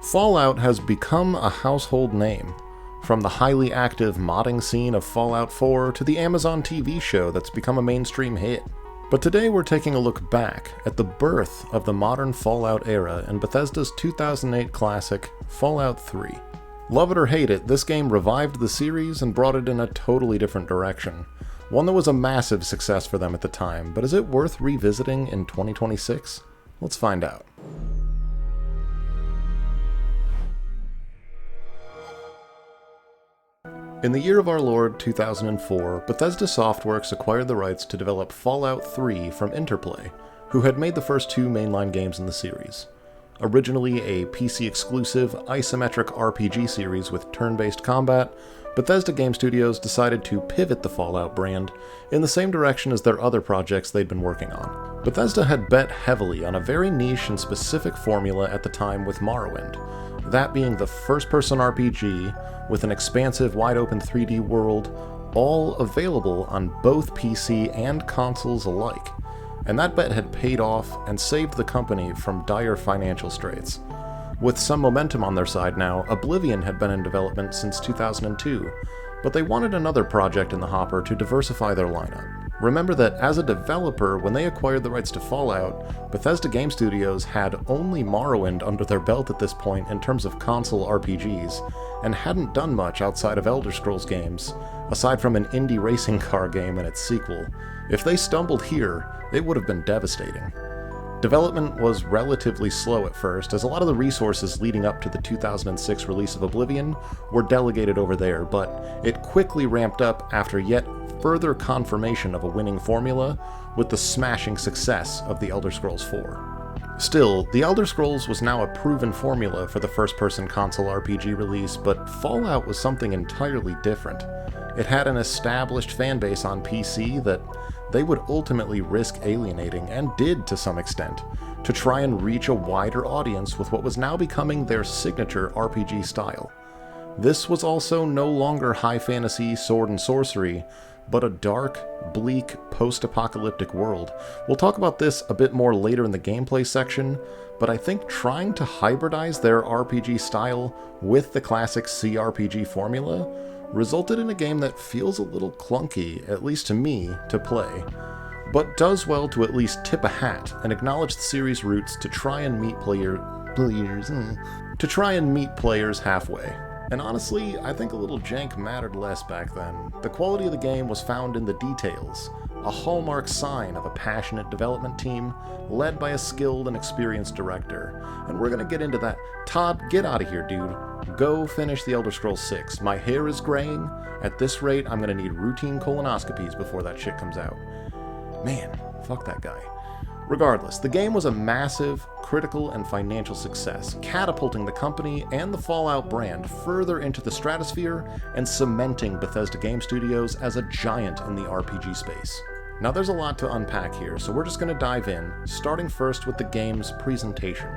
Fallout has become a household name, from the highly active modding scene of Fallout 4 to the Amazon TV show that's become a mainstream hit. But today we're taking a look back at the birth of the modern Fallout era in Bethesda's 2008 classic, Fallout 3. Love it or hate it, this game revived the series and brought it in a totally different direction. One that was a massive success for them at the time, but is it worth revisiting in 2026? Let's find out. In the year of our Lord 2004, Bethesda Softworks acquired the rights to develop Fallout 3 from Interplay, who had made the first two mainline games in the series. Originally a PC-exclusive, isometric RPG series with turn-based combat, Bethesda Game Studios decided to pivot the Fallout brand in the same direction as their other projects they'd been working on. Bethesda had bet heavily on a very niche and specific formula at the time with Morrowind, that being the first-person RPG with an expansive, wide-open 3D world, all available on both PC and consoles alike. And that bet had paid off and saved the company from dire financial straits. With some momentum on their side now, Oblivion had been in development since 2002, but they wanted another project in the hopper to diversify their lineup. Remember that as a developer, when they acquired the rights to Fallout, Bethesda Game Studios had only Morrowind under their belt at this point in terms of console RPGs, and hadn't done much outside of Elder Scrolls games, aside from an indie racing car game and its sequel. If they stumbled here, it would have been devastating. Development was relatively slow at first, as a lot of the resources leading up to the 2006 release of Oblivion were delegated over there, but it quickly ramped up after yet further confirmation of a winning formula with the smashing success of The Elder Scrolls IV. Still, The Elder Scrolls was now a proven formula for the first-person console RPG release, but Fallout was something entirely different. It had an established fanbase on PC that they would ultimately risk alienating, and did to some extent, to try and reach a wider audience with what was now becoming their signature RPG style. This was also no longer high fantasy sword and sorcery, but a dark, bleak, post-apocalyptic world. We'll talk about this a bit more later in the gameplay section, but I think trying to hybridize their RPG style with the classic CRPG formula resulted in a game that feels a little clunky, at least to me, to play, but does well to at least tip a hat and acknowledge the series' roots to try and meet players halfway. And honestly, I think a little jank mattered less back then. The quality of the game was found in the details, a hallmark sign of a passionate development team led by a skilled and experienced director. And we're gonna get into that. Todd, get out of here, dude. Go finish The Elder Scrolls 6. My hair is graying. At this rate, I'm gonna need routine colonoscopies before that shit comes out. Man, fuck that guy. Regardless, the game was a massive, critical, and financial success, catapulting the company and the Fallout brand further into the stratosphere and cementing Bethesda Game Studios as a giant in the RPG space. Now there's a lot to unpack here, so we're just going to dive in, starting first with the game's presentation.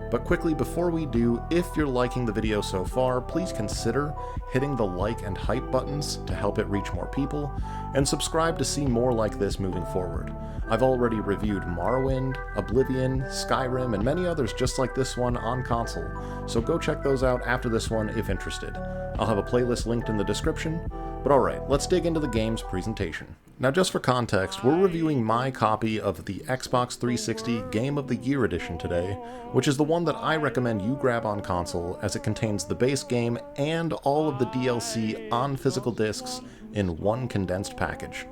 But quickly, before we do, if you're liking the video so far, please consider hitting the like and hype buttons to help it reach more people, and subscribe to see more like this moving forward. I've already reviewed Morrowind, Oblivion, Skyrim, and many others just like this one on console, so go check those out after this one if interested. I'll have a playlist linked in the description, but alright, let's dig into the game's presentation. Now just for context, we're reviewing my copy of the Xbox 360 Game of the Year Edition today, which is the one that I recommend you grab on console as it contains the base game and all of the DLC on physical discs in one condensed package.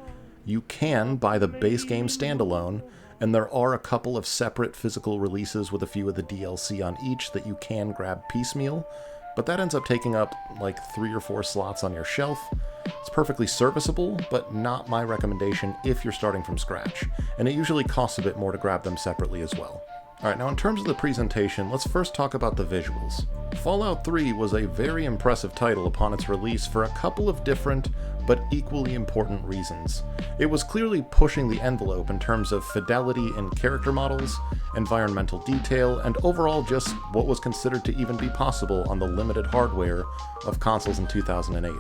You can buy the base game standalone, and there are a couple of separate physical releases with a few of the DLC on each that you can grab piecemeal, but that ends up taking up like 3 or 4 slots on your shelf. It's perfectly serviceable, but not my recommendation if you're starting from scratch, and it usually costs a bit more to grab them separately as well. Alright, now in terms of the presentation, let's first talk about the visuals. Fallout 3 was a very impressive title upon its release for a couple of different, but equally important reasons. It was clearly pushing the envelope in terms of fidelity in character models, environmental detail, and overall just what was considered to even be possible on the limited hardware of consoles in 2008.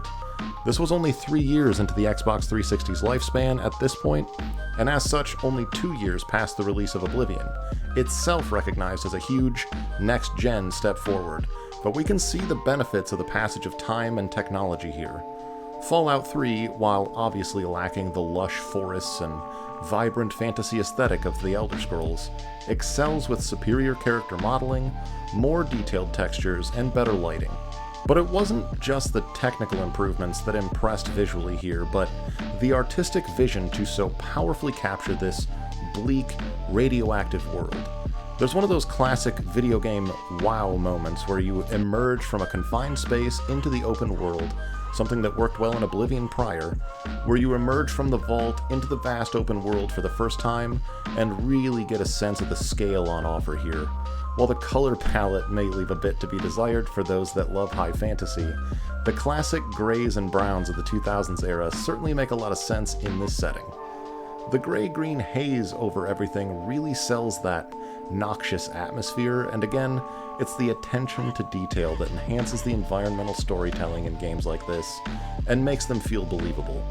This was only 3 years into the Xbox 360's lifespan at this point, and as such only 2 years past the release of Oblivion, itself recognized as a huge, next-gen step forward, but we can see the benefits of the passage of time and technology here. Fallout 3, while obviously lacking the lush forests and vibrant fantasy aesthetic of the Elder Scrolls, excels with superior character modeling, more detailed textures, and better lighting. But it wasn't just the technical improvements that impressed visually here, but the artistic vision to so powerfully capture this bleak, radioactive world. There's one of those classic video game wow moments where you emerge from a confined space into the open world, something that worked well in Oblivion prior, where you emerge from the vault into the vast open world for the first time and really get a sense of the scale on offer here. While the color palette may leave a bit to be desired for those that love high fantasy, the classic grays and browns of the 2000s era certainly make a lot of sense in this setting. The gray-green haze over everything really sells that noxious atmosphere, and again, it's the attention to detail that enhances the environmental storytelling in games like this, and makes them feel believable.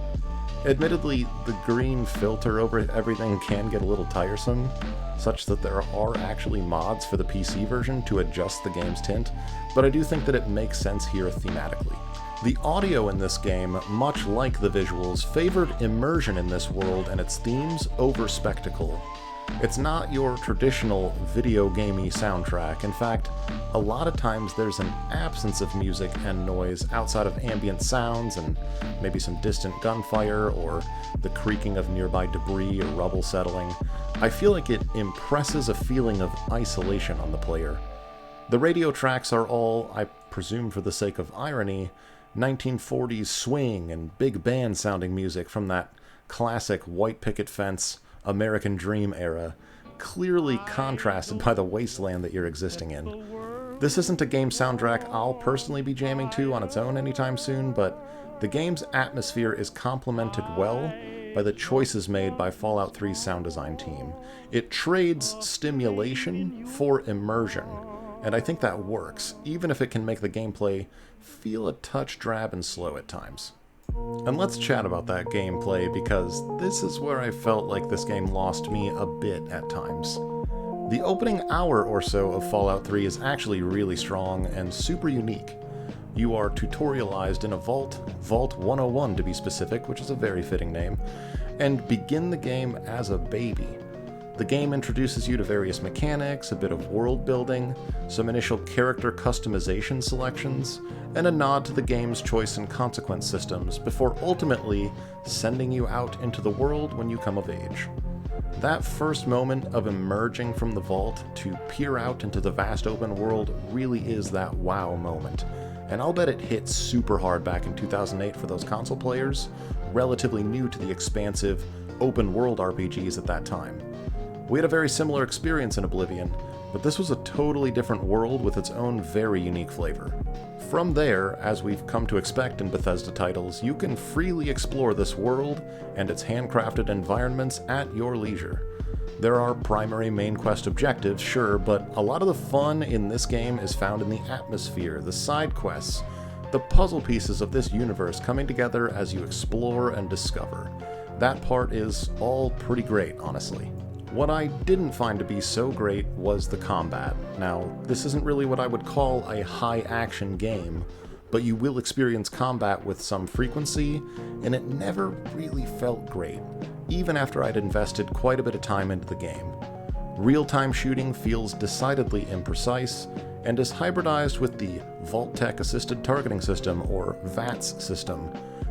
Admittedly, the green filter over everything can get a little tiresome, such that there are actually mods for the PC version to adjust the game's tint, but I do think that it makes sense here thematically. The audio in this game, much like the visuals, favored immersion in this world and its themes over spectacle. It's not your traditional video gamey soundtrack. In fact, a lot of times there's an absence of music and noise outside of ambient sounds and maybe some distant gunfire or the creaking of nearby debris or rubble settling. I feel like it impresses a feeling of isolation on the player. The radio tracks are all, I presume for the sake of irony, 1940s swing and big band sounding music from that classic white picket fence American Dream era, clearly contrasted by the wasteland that you're existing in. This isn't a game soundtrack I'll personally be jamming to on its own anytime soon, but the game's atmosphere is complemented well by the choices made by Fallout 3's sound design team. It trades stimulation for immersion, and I think that works, even if it can make the gameplay feel a touch drab and slow at times. And let's chat about that gameplay, because this is where I felt like this game lost me a bit at times. The opening hour or so of Fallout 3 is actually really strong and super unique. You are tutorialized in a vault, Vault 101 to be specific, which is a very fitting name, and begin the game as a baby. The game introduces you to various mechanics, a bit of world building, some initial character customization selections, and a nod to the game's choice and consequence systems before ultimately sending you out into the world when you come of age. That first moment of emerging from the vault to peer out into the vast open world really is that wow moment, and I'll bet it hit super hard back in 2008 for those console players, relatively new to the expansive, open world RPGs at that time. We had a very similar experience in Oblivion, but this was a totally different world with its own very unique flavor. From there, as we've come to expect in Bethesda titles, you can freely explore this world and its handcrafted environments at your leisure. There are primary main quest objectives, sure, but a lot of the fun in this game is found in the atmosphere, the side quests, the puzzle pieces of this universe coming together as you explore and discover. That part is all pretty great, honestly. What I didn't find to be so great was the combat. Now, this isn't really what I would call a high-action game, but you will experience combat with some frequency, and it never really felt great, even after I'd invested quite a bit of time into the game. Real-time shooting feels decidedly imprecise, and is hybridized with the Vault-Tec Assisted Targeting System, or VATS system,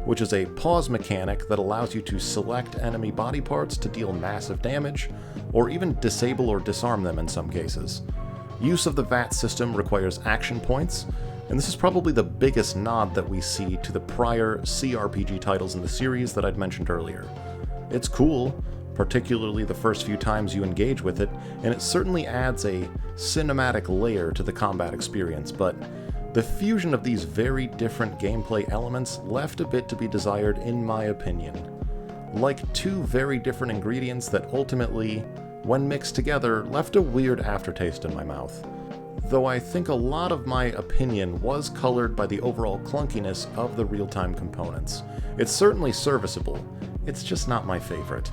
which is a pause mechanic that allows you to select enemy body parts to deal massive damage, or even disable or disarm them in some cases. Use of the VATS system requires action points, and this is probably the biggest nod that we see to the prior CRPG titles in the series that I'd mentioned earlier. It's cool, particularly the first few times you engage with it, and it certainly adds a cinematic layer to the combat experience, but the fusion of these very different gameplay elements left a bit to be desired in my opinion. Like two very different ingredients that ultimately, when mixed together, left a weird aftertaste in my mouth. Though I think a lot of my opinion was colored by the overall clunkiness of the real-time components. It's certainly serviceable, it's just not my favorite.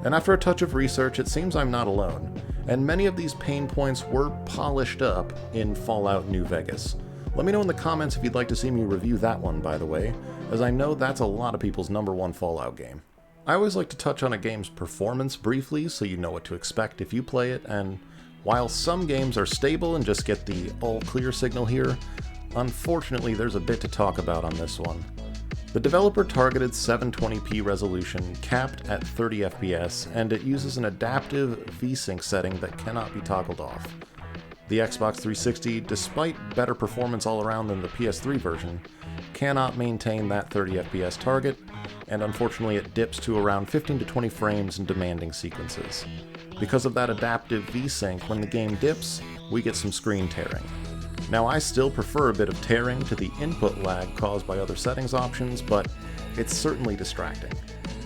And after a touch of research, it seems I'm not alone, and many of these pain points were polished up in Fallout New Vegas. Let me know in the comments if you'd like to see me review that one, by the way, as I know that's a lot of people's #1 Fallout game. I always like to touch on a game's performance briefly so you know what to expect if you play it, and while some games are stable and just get the all-clear signal here, unfortunately there's a bit to talk about on this one. The developer targeted 720p resolution capped at 30 FPS, and it uses an adaptive VSync setting that cannot be toggled off. The Xbox 360, despite better performance all around than the PS3 version, cannot maintain that 30 FPS target, and unfortunately it dips to around 15 to 20 frames in demanding sequences. Because of that adaptive VSync, when the game dips, we get some screen tearing. Now, I still prefer a bit of tearing to the input lag caused by other settings options, but it's certainly distracting,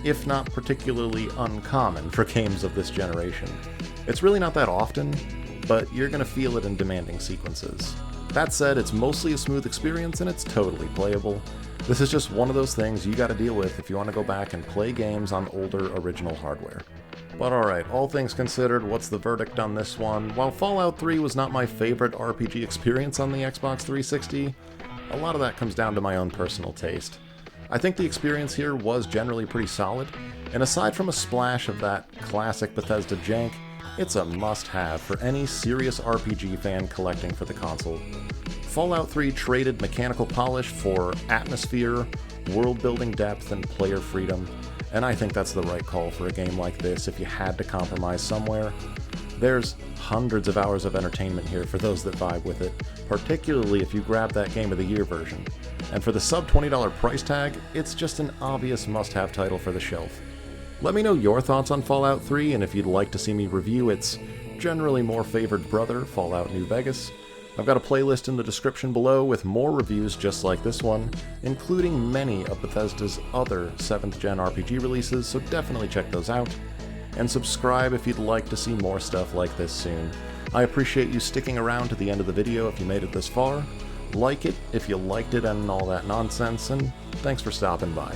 if not particularly uncommon for games of this generation. It's really not that often, but you're going to feel it in demanding sequences. That said, it's mostly a smooth experience and it's totally playable. This is just one of those things you gotta deal with if you want to go back and play games on older original hardware. But alright, all things considered, what's the verdict on this one? While Fallout 3 was not my favorite RPG experience on the Xbox 360, a lot of that comes down to my own personal taste. I think the experience here was generally pretty solid, and aside from a splash of that classic Bethesda jank, it's a must-have for any serious RPG fan collecting for the console. Fallout 3 traded mechanical polish for atmosphere, world-building depth, and player freedom, and I think that's the right call for a game like this if you had to compromise somewhere. There's hundreds of hours of entertainment here for those that vibe with it, particularly if you grab that Game of the Year version. And for the sub $20 price tag, it's just an obvious must-have title for the shelf. Let me know your thoughts on Fallout 3, and if you'd like to see me review its generally more favored brother, Fallout New Vegas. I've got a playlist in the description below with more reviews just like this one, including many of Bethesda's other 7th gen RPG releases, so definitely check those out. And subscribe if you'd like to see more stuff like this soon. I appreciate you sticking around to the end of the video if you made it this far. Like it if you liked it and all that nonsense, and thanks for stopping by.